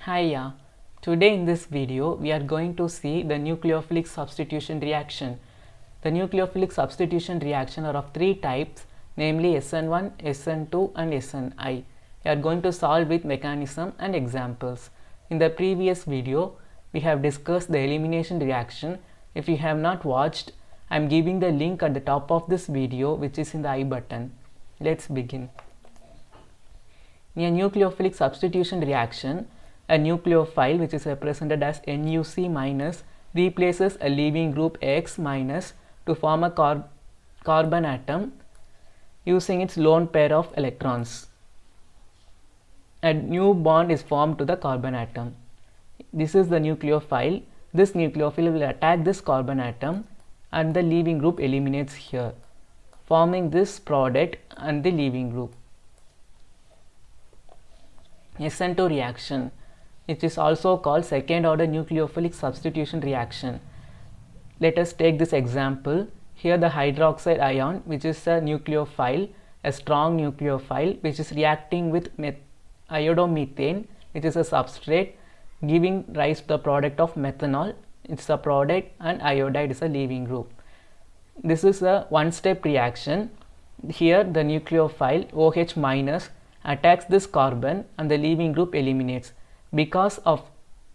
Hiya! Today in this video we are going to see the nucleophilic substitution reaction. The nucleophilic substitution reaction are of three types, namely SN1, SN2 and SNI. We are going to solve with mechanism and examples. In the previous video we have discussed the elimination reaction. If you have not watched, I am giving the link at the top of this video which is in the I button. Let's begin. In a nucleophilic substitution reaction, a nucleophile, which is represented as NuC minus, replaces a leaving group X minus to form a carbon atom using its lone pair of electrons. A new bond is formed to the carbon atom. This is the nucleophile. This nucleophile will attack this carbon atom and the leaving group eliminates here, forming this product and the leaving group. SN2 reaction, which is also called second order nucleophilic substitution reaction. Let us take this example. Here the hydroxide ion, which is a nucleophile, a strong nucleophile, which is reacting with iodomethane, which is a substrate, giving rise to the product of methanol. It's a product and iodide is a leaving group. This is a one-step reaction. Here the nucleophile OH minus attacks this carbon and the leaving group eliminates. Because of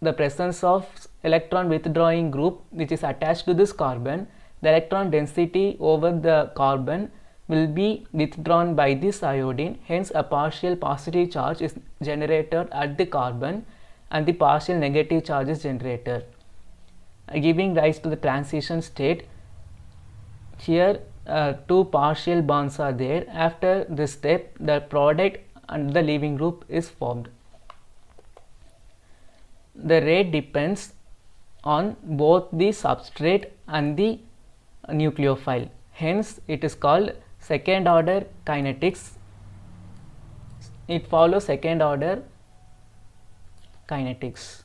the presence of electron withdrawing group which is attached to this carbon, the electron density over the carbon will be withdrawn by this iodine. Hence a partial positive charge is generated at the carbon and the partial negative charge is generated, giving rise to the transition state. Here two partial bonds are there. After this step, the product and the leaving group is formed. The rate depends on both the substrate and the nucleophile. Hence, it is called second order kinetics. It follows second order kinetics.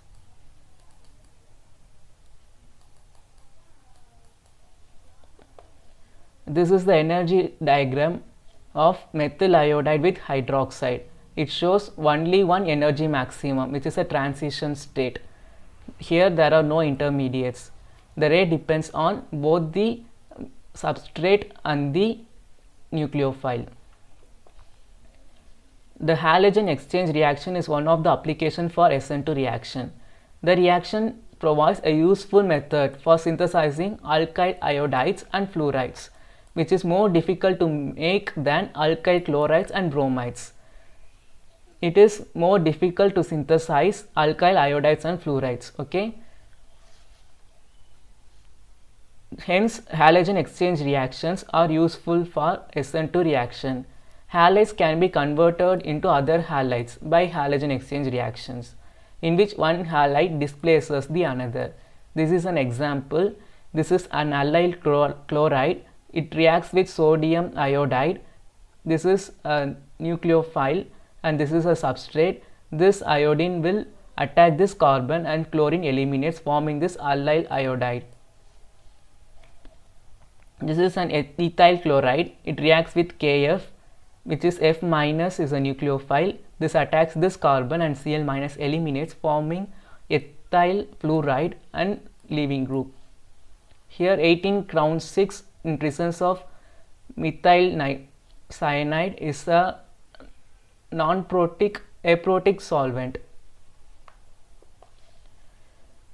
This is the energy diagram of methyl iodide with hydroxide. It shows only one energy maximum, which is a transition state. Here there are no intermediates. The rate depends on both the substrate and the nucleophile. The halogen exchange reaction is one of the applications for SN2 reaction. The reaction provides a useful method for synthesizing alkyl iodides and fluorides, which is more difficult to make than alkyl chlorides and bromides. It is more difficult to synthesize alkyl iodides and fluorides. Okay. Hence, halogen exchange reactions are useful for SN2 reaction. Halides can be converted into other halides by halogen exchange reactions, in which one halide displaces the another. This is an example. This is an allyl chloride. It reacts with sodium iodide. This is a nucleophile and this is a substrate. This iodine will attack this carbon and chlorine eliminates, forming this allyl iodide. This is an ethyl chloride. It reacts with KF, which is F minus is a nucleophile. This attacks this carbon and Cl minus eliminates, forming ethyl fluoride and leaving group. Here 18 crown 6 in presence of methyl cyanide is a non-protic aprotic solvent.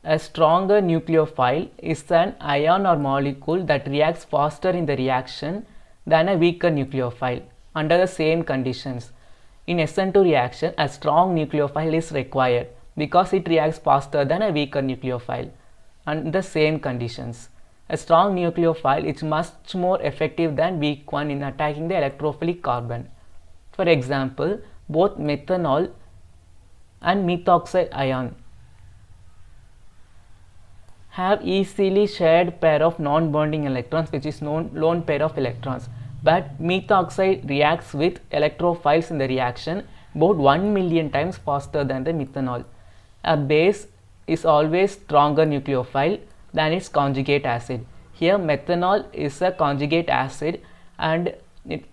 A stronger nucleophile is an ion or molecule that reacts faster in the reaction than a weaker nucleophile under the same conditions. In SN2 reaction, a strong nucleophile is required because it reacts faster than a weaker nucleophile under the same conditions. A strong nucleophile is much more effective than weak one in attacking the electrophilic carbon. For example, both methanol and methoxide ion have easily shared pair of non-bonding electrons, which is known lone pair of electrons. But methoxide reacts with electrophiles in the reaction about 1 million times faster than the methanol. A base is always stronger nucleophile than its conjugate acid. Here methanol is a conjugate acid and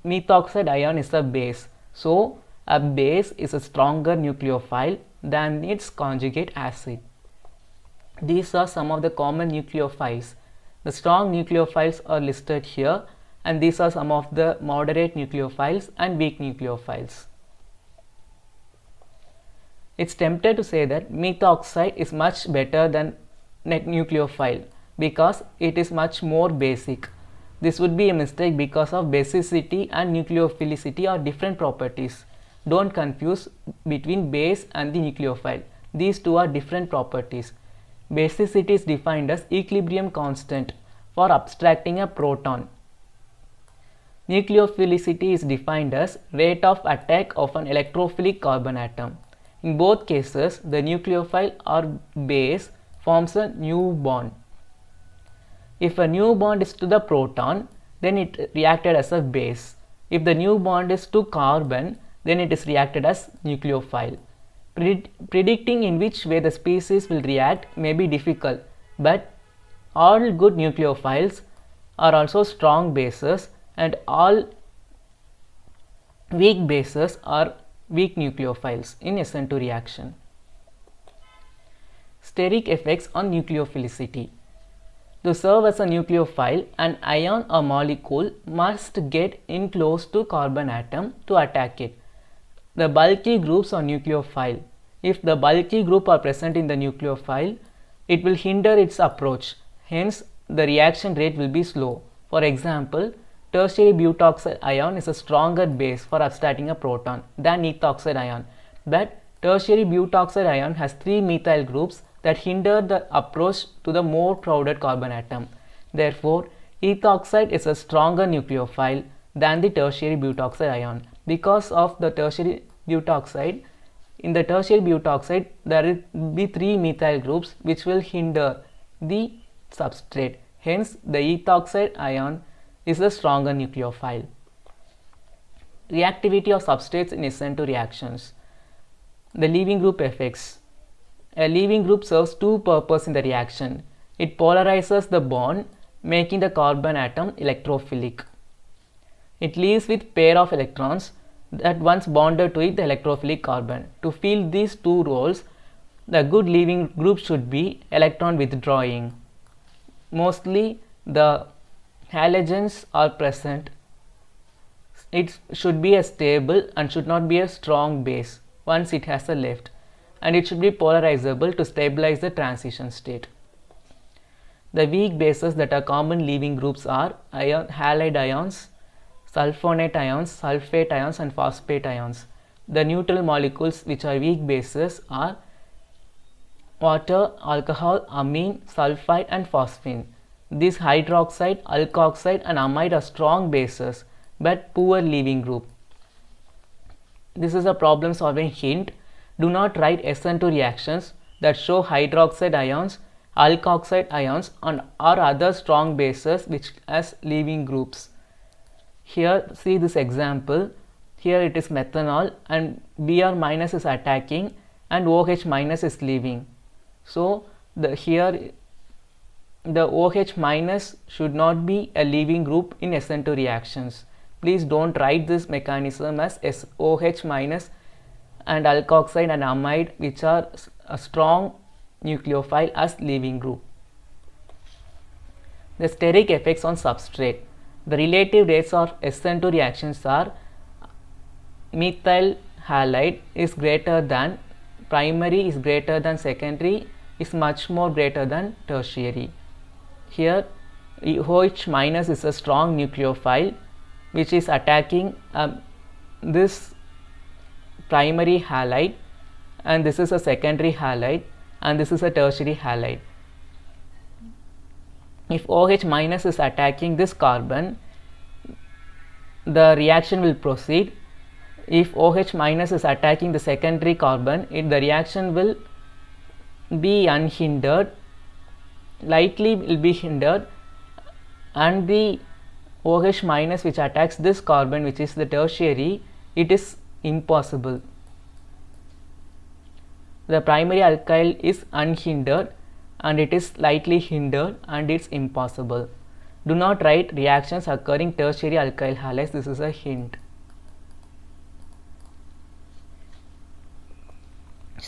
methoxide ion is a base. So a base is a stronger nucleophile than its conjugate acid. These are some of the common nucleophiles. The strong nucleophiles are listed here, and these are some of the moderate nucleophiles and weak nucleophiles. It's tempted to say that methoxide is much better than net nucleophile because it is much more basic. This would be a mistake because of basicity and nucleophilicity are different properties. Don't confuse between base and the nucleophile. These two are different properties. Basicity is defined as equilibrium constant for abstracting a proton. Nucleophilicity is defined as rate of attack of an electrophilic carbon atom. In both cases, the nucleophile or base forms a new bond. If a new bond is to the proton, then it reacted as a base. If the new bond is to carbon, then it is reacted as nucleophile. Predicting in which way the species will react may be difficult, but all good nucleophiles are also strong bases, and all weak bases are weak nucleophiles in SN2 reaction. Steric effects on nucleophilicity. To serve as a nucleophile, an ion or molecule must get in close to carbon atom to attack it. The bulky groups are nucleophile. If the bulky group are present in the nucleophile, it will hinder its approach. Hence, the reaction rate will be slow. For example, tertiary butoxide ion is a stronger base for abstracting a proton than ethoxide ion. But tertiary butoxide ion has 3 methyl groups that hinder the approach to the more crowded carbon atom. Therefore, ethoxide is a stronger nucleophile than the tertiary butoxide ion. Because of the tertiary butoxide, in the tertiary butoxide there will be 3 methyl groups which will hinder the substrate. Hence, the ethoxide ion is a stronger nucleophile. Reactivity of substrates in SN2 reactions. The leaving group effects. A leaving group serves two purposes in the reaction. It polarizes the bond, making the carbon atom electrophilic. It leaves with pair of electrons that once bonded to it the electrophilic carbon. To fill these two roles, the good leaving group should be electron withdrawing. Mostly the halogens are present. It should be a stable and should not be a strong base once it has a left, and it should be polarizable to stabilize the transition state. The weak bases that are common leaving groups are halide ions, sulfonate ions, sulfate ions and phosphate ions. The neutral molecules which are weak bases are water, alcohol, amine, sulfide and phosphine. These hydroxide, alkoxide and amide are strong bases but poor leaving group. This is a problem solving hint. Do not write SN2 reactions that show hydroxide ions, alkoxide ions or other strong bases which as leaving groups. Here see this example. Here it is methanol and Br minus is attacking and OH minus is leaving. So here the OH minus should not be a leaving group in SN2 reactions. Please don't write this mechanism as OH minus and alkoxide and amide which are a strong nucleophile as leaving group. The steric effects on substrate. The relative rates of SN2 reactions are methyl halide is greater than primary, is greater than secondary, is much more greater than tertiary. Here OH minus is a strong nucleophile which is attacking this primary halide, and this is a secondary halide and this is a tertiary halide. If OH minus is attacking this carbon, the reaction will proceed. If OH minus is attacking the secondary carbon, the reaction will be unhindered, lightly will be hindered, and the OH minus which attacks this carbon which is the tertiary, it is impossible. The primary alkyl is unhindered and it is slightly hindered and it's impossible. Do not write reactions occurring tertiary alkyl halides. This is a hint.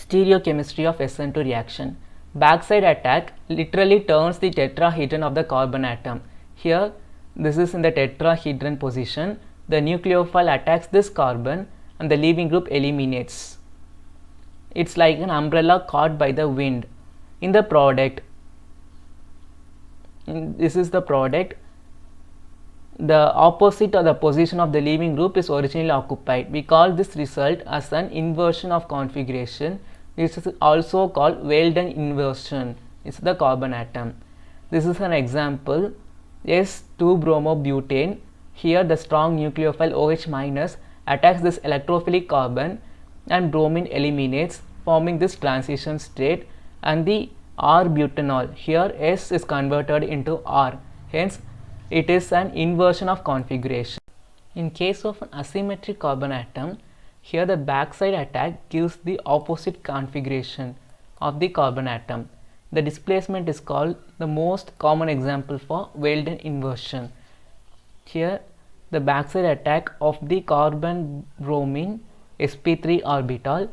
Stereochemistry of SN2 reaction. Backside attack literally turns the tetrahedron of the carbon atom. Here, this is in the tetrahedron position. The nucleophile attacks this carbon and the leaving group eliminates. It's like an umbrella caught by the wind. In the product, this is the product, the opposite of the position of the leaving group is originally occupied. We call this result as an inversion of configuration. This is also called Weldon inversion. It's the carbon atom. This is an example, S2-bromobutane. Here the strong nucleophile OH minus attacks this electrophilic carbon and bromine eliminates, forming this transition state, and the R-butanol, here S is converted into R, hence it is an inversion of configuration. In case of an asymmetric carbon atom, here the backside attack gives the opposite configuration of the carbon atom. The displacement is called the most common example for Weldon inversion. Here the backside attack of the carbon bromine sp3 orbital,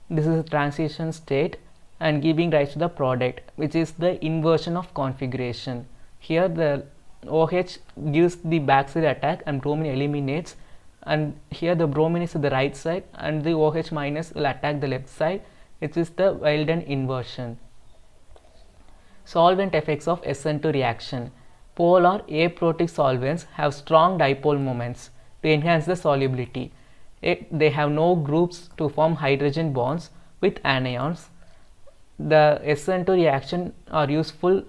this is a transition state and giving rise to the product, which is the inversion of configuration. Here the OH gives the backside attack and bromine eliminates, and here the bromine is to the right side and the OH minus will attack the left side, which is the Weldon inversion. Solvent effects of SN2 reaction. Polar aprotic solvents have strong dipole moments to enhance the solubility. They have no groups to form hydrogen bonds with anions. The SN2 reaction are useful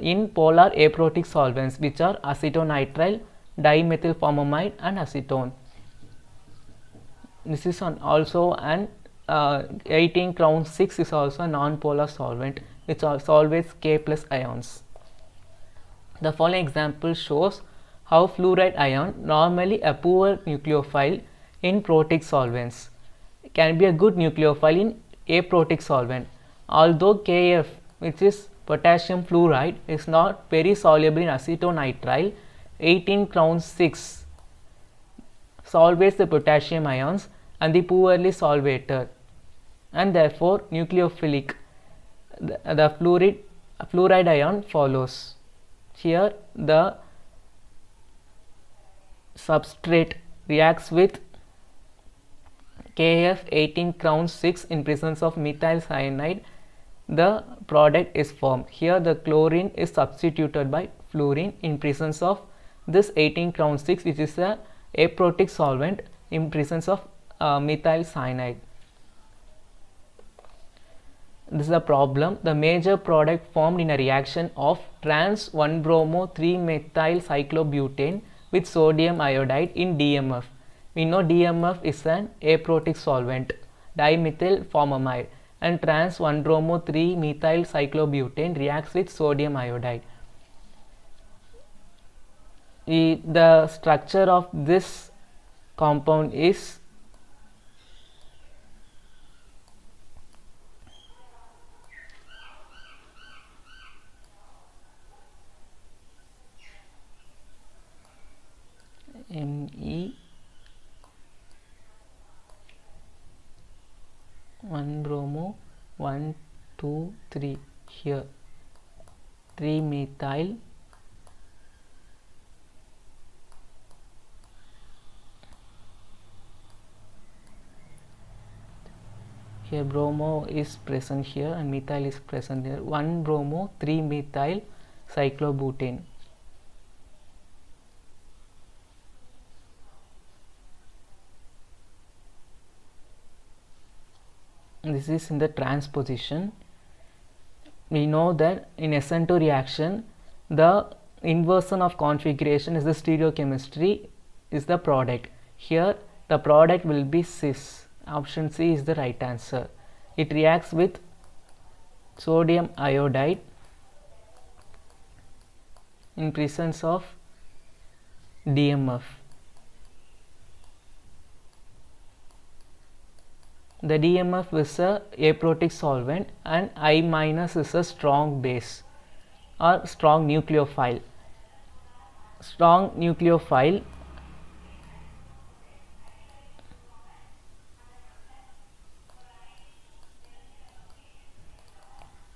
in polar aprotic solvents, which are acetonitrile, dimethylformamide and acetone. This is also an 18 crown 6 is also a non-polar solvent which solvates K plus ions. The following example shows how fluoride ion, normally a poor nucleophile in protic solvents, can be a good nucleophile in aprotic solvent. Although Kf, which is potassium fluoride, is not very soluble in acetonitrile, 18 crown 6 solvates the potassium ions and the poorly solvated, and therefore nucleophilic. The fluoride ion follows. Here the substrate reacts with Kf 18 crown 6 in presence of methyl cyanide. The product is formed. Here the chlorine is substituted by fluorine in presence of this 18 crown 6, which is a aprotic solvent in presence of methyl cyanide. This is a problem. The major product formed in a reaction of trans 1-bromo-3-methyl cyclobutane with sodium iodide in DMF. We know DMF is an aprotic solvent, dimethylformamide, and trans 1-bromo-3-methyl cyclobutane reacts with sodium iodide. The structure of this compound is Me 1-bromo 1 2 3, here 3-methyl here bromo is present here and methyl is present here. 1-bromo 3-methyl cyclobutane. This is in the trans position. We know that in SN2 reaction the inversion of configuration is the stereochemistry is the product. Here the product will be cis. Option C is the right answer. It reacts with sodium iodide in presence of DMF. The DMF is a aprotic solvent and I minus is a strong base or strong nucleophile. Strong nucleophile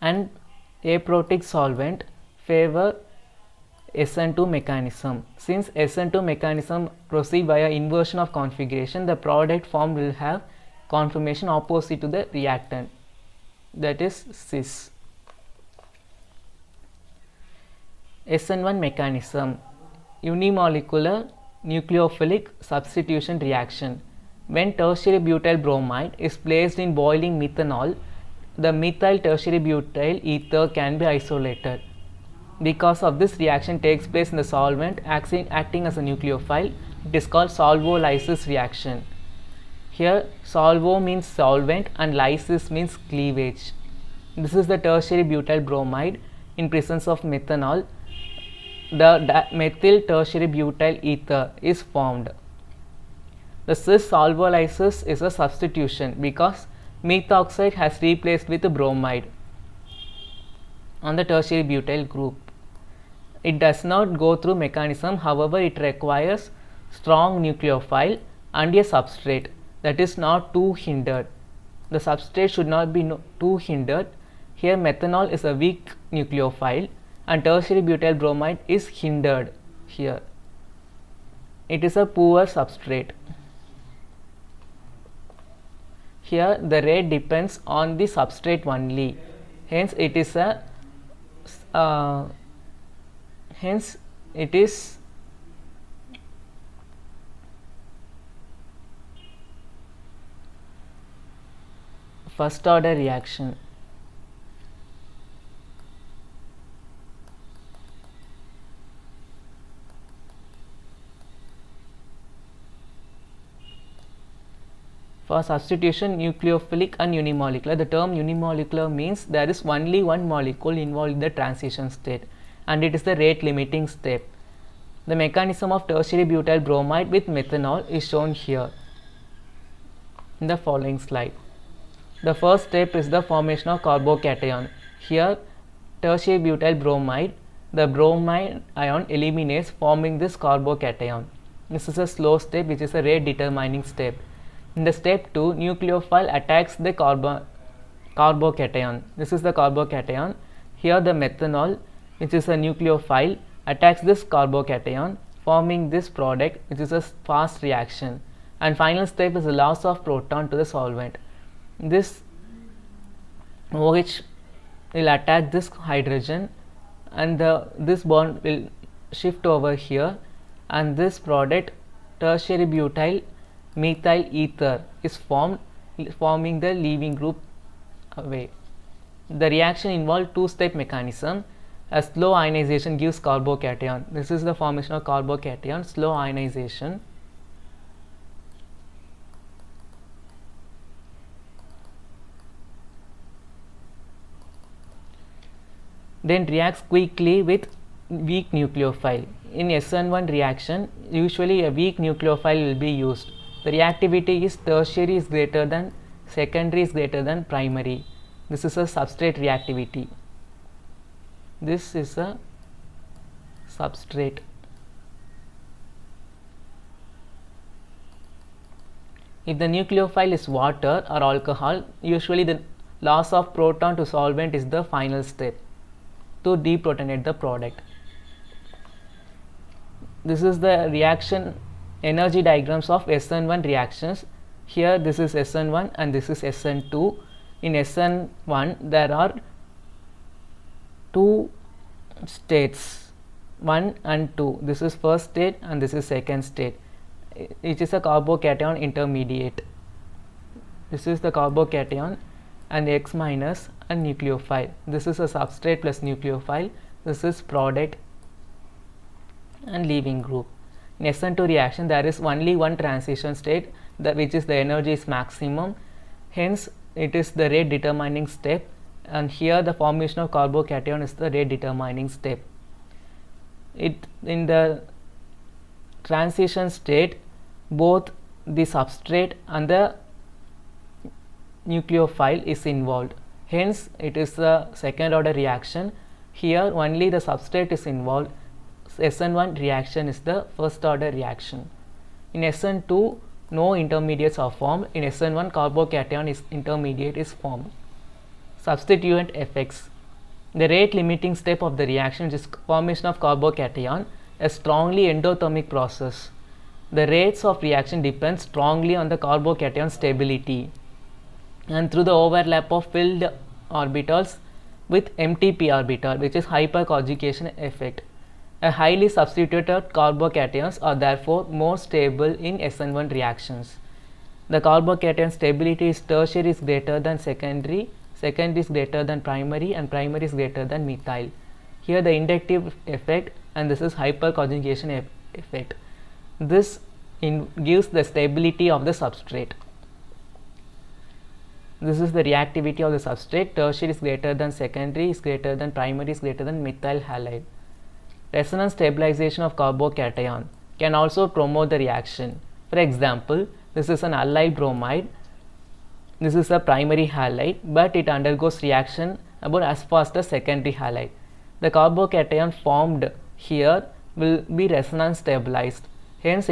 and aprotic solvent favor SN2 mechanism. Since SN2 mechanism proceed via inversion of configuration, the product formed will have conformation opposite to the reactant, that is cis. SN1 mechanism, unimolecular nucleophilic substitution reaction. When tertiary butyl bromide is placed in boiling methanol, the methyl tertiary butyl ether can be isolated. Because of this reaction takes place in the solvent acting as a nucleophile, it is called solvolysis reaction. Here solvo means solvent and lysis means cleavage. This is the tertiary butyl bromide. In presence of methanol, the methyl tertiary butyl ether is formed. The cis solvolysis is a substitution because methoxide has replaced with bromide on the tertiary butyl group. It does not go through mechanism, however it requires strong nucleophile and a substrate that is not too hindered. The substrate should not be too hindered. Here methanol is a weak nucleophile and tertiary butyl bromide is hindered. Here it is a poor substrate. Here the rate depends on the substrate only, hence it is a first order reaction. For substitution nucleophilic and unimolecular, the term unimolecular means there is only one molecule involved in the transition state and it is the rate limiting step. The mechanism of tertiary butyl bromide with methanol is shown here in the following slide. The first step is the formation of carbocation. Here tertiary butyl bromide, the bromide ion eliminates, forming this carbocation. This is a slow step which is a rate determining step. In the step 2, nucleophile attacks the carbocation. This is the carbocation. Here the methanol, which is a nucleophile, attacks this carbocation, forming this product, which is a fast reaction. And final step is the loss of proton to the solvent. This OH will attack this hydrogen and this bond will shift over here, and this product tertiary butyl methyl ether is formed, forming the leaving group away. The reaction involves two-step mechanism. A slow ionization gives carbocation. This is the formation of carbocation, slow ionization. Then reacts quickly with weak nucleophile. In SN1 reaction, usually a weak nucleophile will be used. The reactivity is tertiary is greater than secondary is greater than primary. This is a substrate reactivity. This is a substrate. If the nucleophile is water or alcohol, usually the loss of proton to solvent is the final step to deprotonate the product. This is the reaction energy diagrams of SN1 reactions. Here this is SN1 and this is SN2. In SN1 there are two states, 1 and 2. This is first state and this is second state. It is a carbocation intermediate. This is the carbocation and X minus and nucleophile. This is a substrate plus nucleophile. This is product and leaving group. In SN2 reaction there is only one transition state, which is the energy is maximum, hence it is the rate determining step, and here the formation of carbocation is the rate determining step. In the transition state, both the substrate and the nucleophile is involved, hence it is a second order reaction. Here only the substrate is involved. SN1 reaction is the first order reaction. In SN2 no intermediates are formed. In SN1 carbocation is intermediate is formed. Substituent effects. The rate limiting step of the reaction is formation of carbocation, a strongly endothermic process. The rates of reaction depend strongly on the carbocation stability and through the overlap of filled orbitals with empty p orbital, which is hyperconjugation effect. A highly substituted carbocations are therefore more stable in SN1 reactions. The carbocation stability is tertiary is greater than secondary, secondary is greater than primary, and primary is greater than methyl. Here the inductive effect, and this is hyperconjugation effect. This gives the stability of the substrate. This is the reactivity of the substrate. Tertiary is greater than secondary, is greater than primary, is greater than methyl halide. Resonance stabilization of carbocation can also promote the reaction. For example, this is an allyl bromide. This is a primary halide, but it undergoes reaction about as fast as secondary halide. The carbocation formed here will be resonance stabilized. Hence,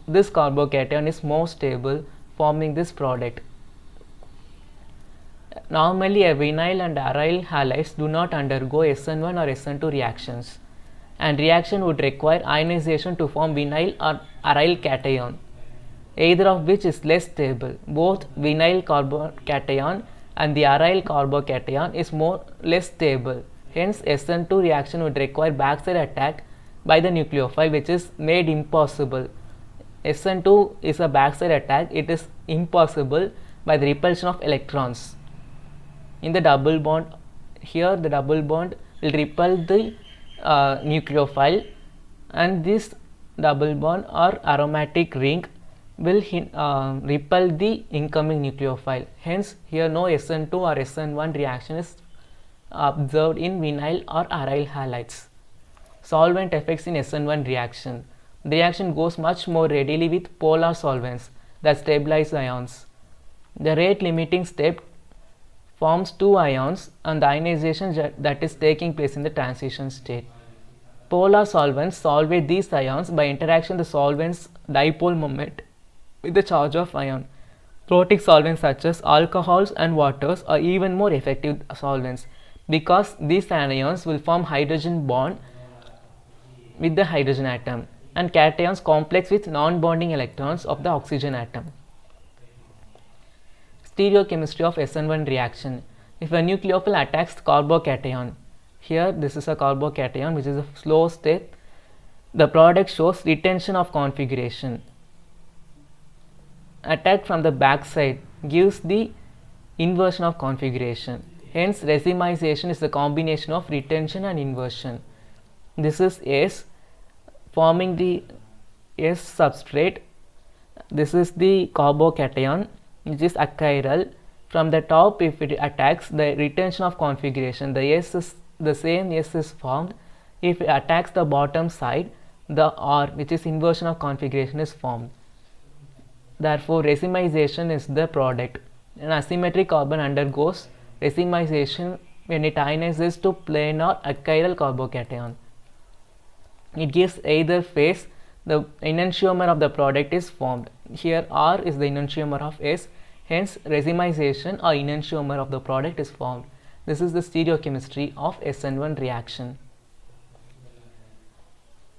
this carbocation is more stable, forming this product. Normally, a vinyl and aryl halides do not undergo SN1 or SN2 reactions, and reaction would require ionization to form vinyl or aryl cation, either of which is less stable. Both vinyl carbocation and the aryl carbocation is less stable. Hence, SN2 reaction would require backside attack by the nucleophile, which is made impossible. SN2 is a backside attack. It is impossible by the repulsion of electrons. In the double bond, here the double bond will repel the nucleophile, and this double bond or aromatic ring will repel the incoming nucleophile. Hence, here no SN2 or SN1 reaction is observed in vinyl or aryl halides. Solvent effects in SN1 reaction. The reaction goes much more readily with polar solvents that stabilize ions. The rate limiting step forms two ions and the ionization that is taking place in the transition state. Polar solvents solvate these ions by interaction the solvent's dipole moment with the charge of ion. Protic solvents such as alcohols and waters are even more effective solvents because these anions will form hydrogen bond with the hydrogen atom and cations complex with non-bonding electrons of the oxygen atom. Stereochemistry of SN1 reaction. If a nucleophile attacks the carbocation, here this is a carbocation which is a slow state, the product shows retention of configuration. Attack from the back side gives the inversion of configuration. Hence, racemization is the combination of retention and inversion. This is S forming the S substrate. This is the carbocation which is achiral. From the top, if it attacks the retention of configuration, the S is the same S is formed. If it attacks the bottom side, the R, which is inversion of configuration, is formed. Therefore, racemization is the product. An asymmetric carbon undergoes racemization when it ionizes to planar achiral carbocation. It gives either phase. The enantiomer of the product is formed. Here R is the enantiomer of S. Hence, racemization or enantiomer of the product is formed. This is the stereochemistry of SN1 reaction.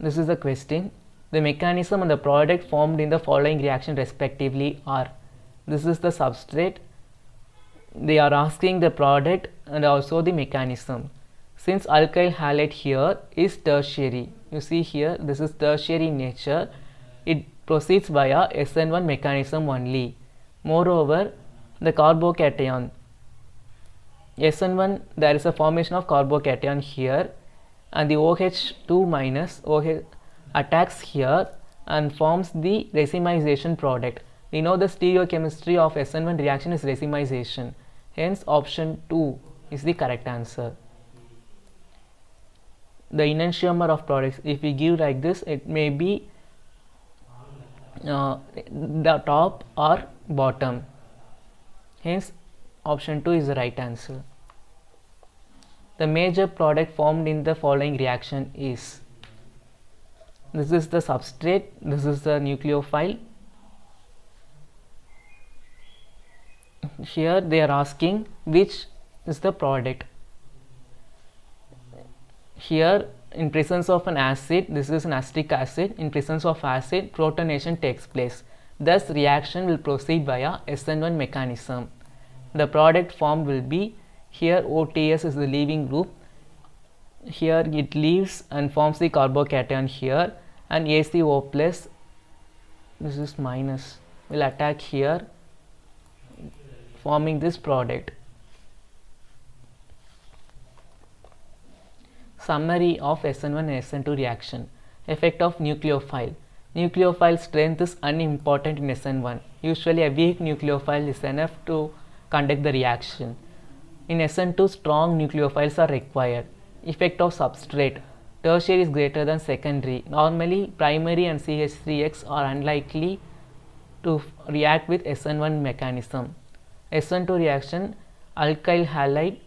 This is the question. The mechanism and the product formed in the following reaction respectively are. This is the substrate. They are asking the product and also the mechanism. Since alkyl halide here is tertiary, you see here this is tertiary in nature, it proceeds via SN1 mechanism only. Moreover, the carbocation, SN1, there is a formation of carbocation here and the OH2 minus OH attacks here and forms the racemization product. We know the stereochemistry of SN1 reaction is racemization. Hence, option 2 is the correct answer. The enantiomer of products, if we give like this, it may be the top or bottom. Hence, option 2 is the right answer. The major product formed in the following reaction is. This is the substrate, this is the nucleophile. Here they are asking which is the product. Here, in presence of an acid, this is an acetic acid, in presence of acid, protonation takes place. Thus, reaction will proceed via SN1 mechanism. The product formed will be, here OTS is the leaving group, here it leaves and forms the carbocation here, and ACO plus, this is minus, will attack here, forming this product. Summary of SN1 and SN2 reaction. Effect of nucleophile. Nucleophile strength is unimportant in SN1. Usually a weak nucleophile is enough to conduct the reaction. In SN2, strong nucleophiles are required. Effect of substrate. Tertiary is greater than secondary. Normally, primary and CH3X are unlikely to react with SN1 mechanism. SN2 reaction, alkyl halide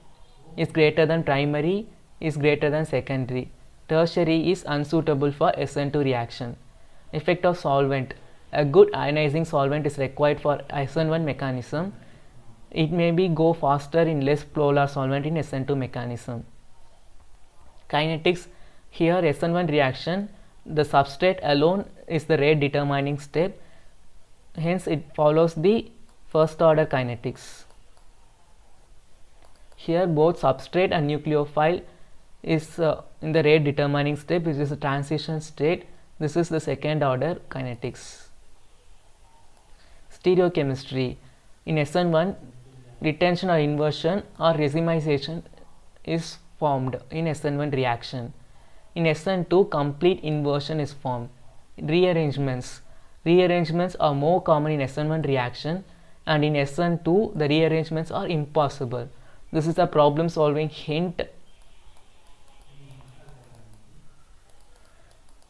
is greater than primary, is greater than secondary. Tertiary is unsuitable for SN2 reaction. Effect of solvent. A good ionizing solvent is required for SN1 mechanism. It may be go faster in less polar solvent in SN2 mechanism. Kinetics. Here SN1 reaction, the substrate alone is the rate determining step. Hence it follows the first order kinetics. Here both substrate and nucleophile is in the rate determining step, which is a transition state. This is the second order kinetics. Stereochemistry. In SN1, retention or inversion or racemization is formed in SN1 reaction. In SN2, complete inversion is formed. Rearrangements. Rearrangements are more common in SN1 reaction, and in SN2 the rearrangements are impossible. This is a problem solving hint.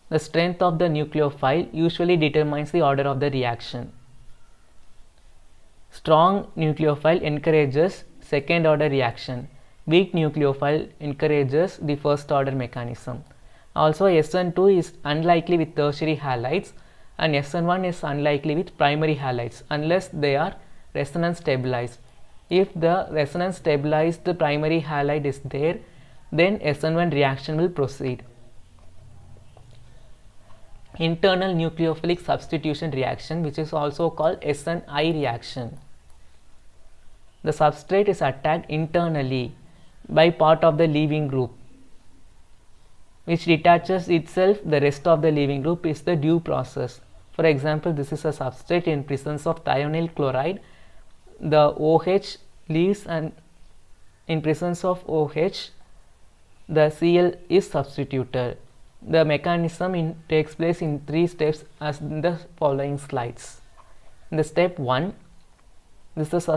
The strength of the nucleophile usually determines the order of the reaction. Strong nucleophile encourages second order reaction. Weak nucleophile encourages the first order mechanism. Also, SN2 is unlikely with tertiary halides, and SN1 is unlikely with primary halides unless they are resonance stabilized. If the resonance stabilized primary halide is there, then SN1 reaction will proceed. Internal nucleophilic substitution reaction, which is also called SNI reaction. The substrate is attacked internally by part of the leaving group, which detaches itself. The rest of the leaving group is the due process. For example, this is a substrate in presence of thionyl chloride. The OH leaves, and in presence of OH, the Cl is substituted. The mechanism takes place in 3 steps as in the following slides. In the step 1, this is a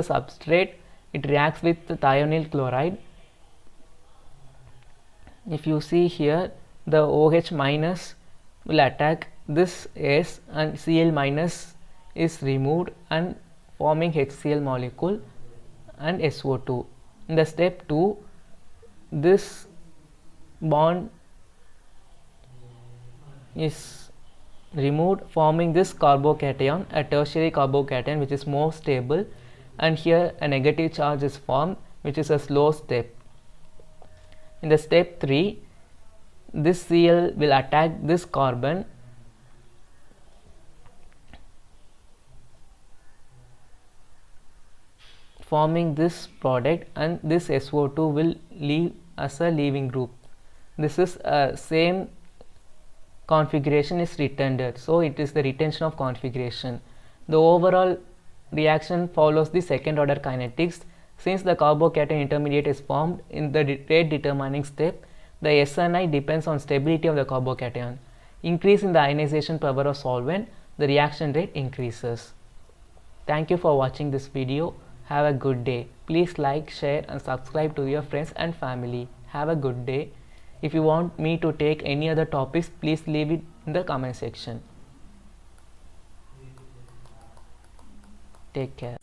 substrate. It reacts with the thionyl chloride. If you see here, the OH minus will attack this S, and Cl minus is removed and forming HCl molecule and SO2. In the step 2, this bond is removed, forming this carbocation, a tertiary carbocation which is more stable, and here a negative charge is formed, which is a slow step. In the step 3, this Cl will attack this carbon, forming this product, and this SO2 will leave as a leaving group. This is same configuration is returned, so it is the retention of configuration. The overall reaction follows the second order kinetics. Since the carbocation intermediate is formed in the rate determining step, the SNI depends on stability of the carbocation. Increase in the ionization power of solvent, the reaction rate increases. Thank you for watching this video. Have a good day. Please like, share and subscribe to your friends and family. Have a good day. If you want me to take any other topics, please leave it in the comment section. Take care.